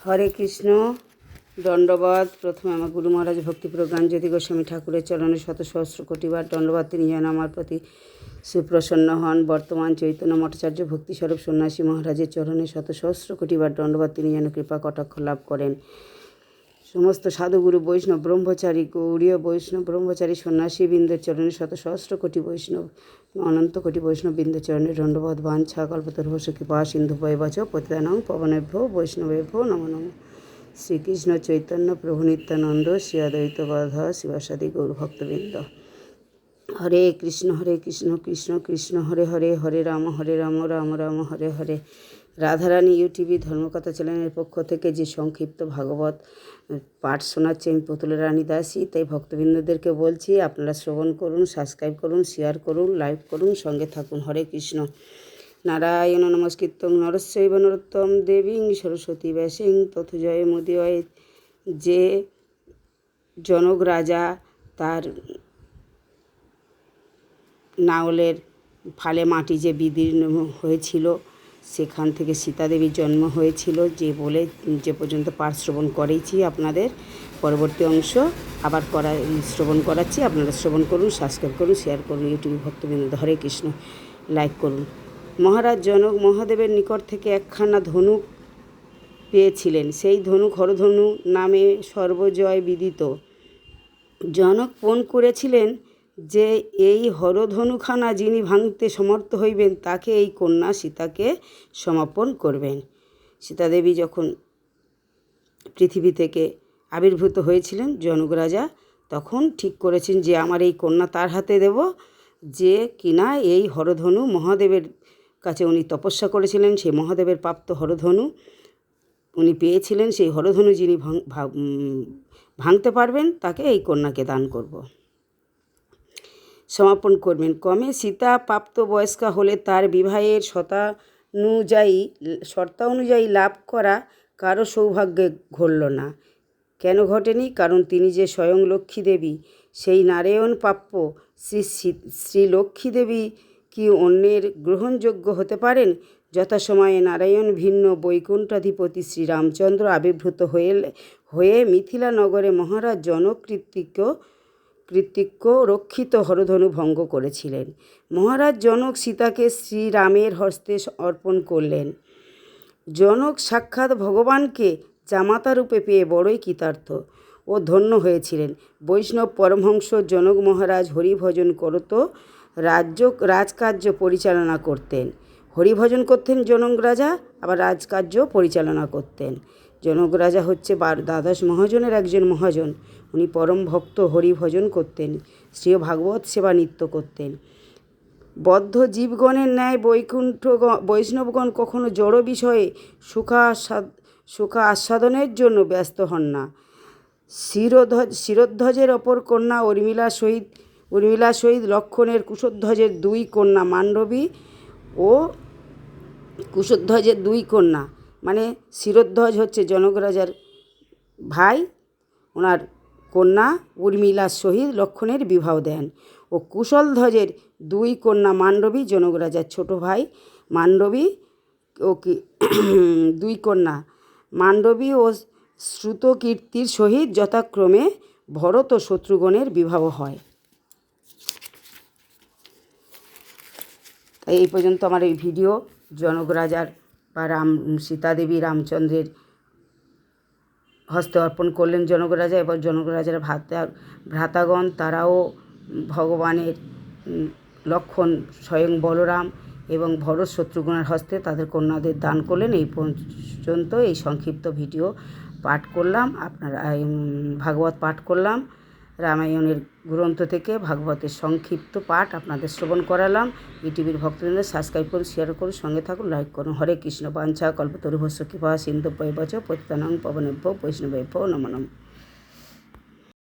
হরে কৃষ্ণ। দণ্ডবাদ। প্রথমে আমার গুরু মহারাজ ভক্তিপ্রজ্ঞানজ্যোতি গোস্বামী ঠাকুরের চরণে শত সহস্র কোটিবার দণ্ডবাদ। তিনি যেন আমার প্রতি সুপ্রসন্ন হন। বর্তমান চৈতন্য মঠাচার্য ভক্তিস্বরূপ সন্ন্যাসী মহারাজের চরণে শত সহস্র কোটিবার দণ্ডবাদ। তিনি যেন কৃপা কটাক্ষ লাভ করেন। সমস্ত সাধুগুরু বৈষ্ণব ব্রহ্মচারী গৌড়ীয় বৈষ্ণব ব্রহ্মচারী সন্ন্যাসী বৃন্দের চরণে শত সহস্র কোটি বৈষ্ণব অনন্ত কোটি বৈষ্ণব বৃন্দের চরণে দণ্ডবাদ। বাঞ্ছা কল্পতরুভ্যশ্চ কৃপা সিন্ধুভয়বচ পতিতানাং পবনেভ্যো বৈষ্ণবেভ্যো নমো নমঃ। শ্রীকৃষ্ণ চৈতন্য প্রভু নিত্যানন্দ শ্রী অদ্বৈত গদাধর শিবাসাদি গৌরভক্তবৃন্দ। হরে কৃষ্ণ কৃষ্ণ কৃষ্ণ হরে হরে, হরে রাম রাম রাম হরে হরে। রাধারানী ইউটিভি ধর্মকথা চ্যানেলের পক্ষ থেকে যে সংক্ষিপ্ত ভাগবত পাঠ শোনাচ্ছি আমি পুতুল রানী দাসী। তাই ভক্তবৃন্দদেরকে বলছি, আপনারা শ্রবণ করুন, সাবস্ক্রাইব করুন, শেয়ার করুন, লাইক করুন, সঙ্গে থাকুন। হরে কৃষ্ণ। নারায়ণ নমস্কৃত্যং নরস্যৈব নরোত্তমং দেবীং সরস্বতী ব্যাসিং তথা জয় মুদীয়তে। যে জনক রাজা তার নাঙলের ফালে মাটি যে বিদীর্ণ হয়েছিল, সেখান থেকে সীতাদেবীর জন্ম হয়েছিল যে পর্যন্ত পাঠ শ্রবণ করেছি আপনাদের। পরবর্তী অংশ আবার শ্রবণ করাচ্ছি, আপনারা শ্রবণ করুন, সাবস্ক্রাইব করুন, শেয়ার করুন। ইউটিউব ভক্তবৃন্দ হরে কৃষ্ণ, লাইক করুন। মহারাজ জনক মহাদেবের নিকট থেকে একখানা ধনুক পেয়েছিলেন। সেই ধনুক হরধনু নামে সর্বজয় বিদিত। জনক পণ করেছিলেন যে এই হরধনুখানা যিনি ভাঙতে সমর্থ হইবেন তাকে এই কন্যা সীতাকে সমর্পণ করবেন। সীতাদেবী যখন পৃথিবী থেকে আবির্ভূত হয়েছিলেন জনক রাজা, তখন ঠিক করেছেন যে আমার এই কন্যা তার হাতে দেব, যে কিনা এই হরধনু মহাদেবের কাছে উনি তপস্যা করেছিলেন। সেই মহাদেবের প্রাপ্ত হরধনু উনি পেয়েছিলেন। সেই হরধনু যিনি ভাঙতে পারবেন তাকে এই কন্যাকে দান করব, সমাপন করবেন। ক্রমে সীতা প্রাপ্ত বয়স্কা হলে তার বিবাহের শর্তানুযায়ী লাভ করা কারো সৌভাগ্যে ঘটল না। কেন ঘটেনি? কারণ তিনি যে স্বয়ং লক্ষ্মী দেবী, সেই নারায়ণ প্রাপ্য শ্রী লক্ষ্মী দেবী কি অন্যের গ্রহণযোগ্য হতে পারেন? যথাসময়ে নারায়ণ ভিন্ন বৈকুণ্ঠাধিপতি শ্রীরামচন্দ্র আবির্ভূত হয়ে মিথিলা নগরে মহারাজ জনক কৃতিক্য রক্ষিত হরধনু ভঙ্গ করেছিলেন। মহারাজ জনক সীতাকে শ্রীরামের হস্তে অর্পণ করলেন। জনক সাক্ষাৎ ভগবানকে জামাতারূপে পেয়ে বড়ই কৃতার্থ ও ধন্য হয়েছিলেন। বৈষ্ণব পরমহংস জনক মহারাজ হরিভজন করত রাজকার্য পরিচালনা করতেন। হরিভজন করতেন জনক রাজা, আবার রাজকার্য পরিচালনা করতেন। জনক রাজা হচ্ছে দ্বাদশ মহাজনের একজন মহাজন। উনি পরম ভক্ত, হরিভজন করতেন, শ্রীয় ভাগবত সেবা নিত্য করতেন। বদ্ধ জীবগণের ন্যায় বৈষ্ণবগণ কখনো জড় বিষয়ে সুখ আস্বাদনের জন্য ব্যস্ত হন না। শিরোধ্বজের অপর কন্যা উর্মিলা সহিত লক্ষণের কুশধ্বজের দুই কন্যা মান্ডবী ও কুশধ্বজের দুই কন্যা, মানে শিরোধ্বজ হচ্ছে জনক রাজার ভাই, ওনার কন্যা উর্মিলার সহিত লক্ষণের বিবাহ দেন। ও কুশলধ্বজের দুই কন্যা মান্ডবী, জনক রাজার ছোট ভাই মান্ডবী ও দুই কন্যা মান্ডবী ও শ্রুতকীর্তির সহিত যথাক্রমে ভরত ও শত্রুঘ্নের বিবাহ হয়। তাই এই পর্যন্ত আমার এই ভিডিও। জনক রাজার বা সীতাদেবী রামচন্দ্রের হস্তে অর্পণ করলেন জনক রাজা, এবং জনক রাজার ভ্রাতাগণ তারাও ভগবানের লক্ষণ স্বয়ং বলরাম এবং ভরত শত্রুঘ্নের হস্তে তাদের কন্যাদের দান করলেন। এই পর্যন্ত এই সংক্ষিপ্ত ভিডিও পাঠ করলাম। আপনারা ভাগবত পাঠ করলাম, রামায়ণের গ্রন্থ থেকে ভাগবতের সংক্ষিপ্ত পাঠ আপনাদের শ্রবণ করালাম। ইউটিউবের ভক্তবৃন্দ সাবস্ক্রাইব করুন, শেয়ার করুন, সঙ্গে থাকুন, লাইক করুন। হরে কৃষ্ণ। বাঞ্ছা কল্পতরুভ্যশ্চ কৃপা সিন্ধুভ্যশ্চ পতিতানাং পবনেভ্যো বৈষ্ণবেভ্যো নমো নমঃ।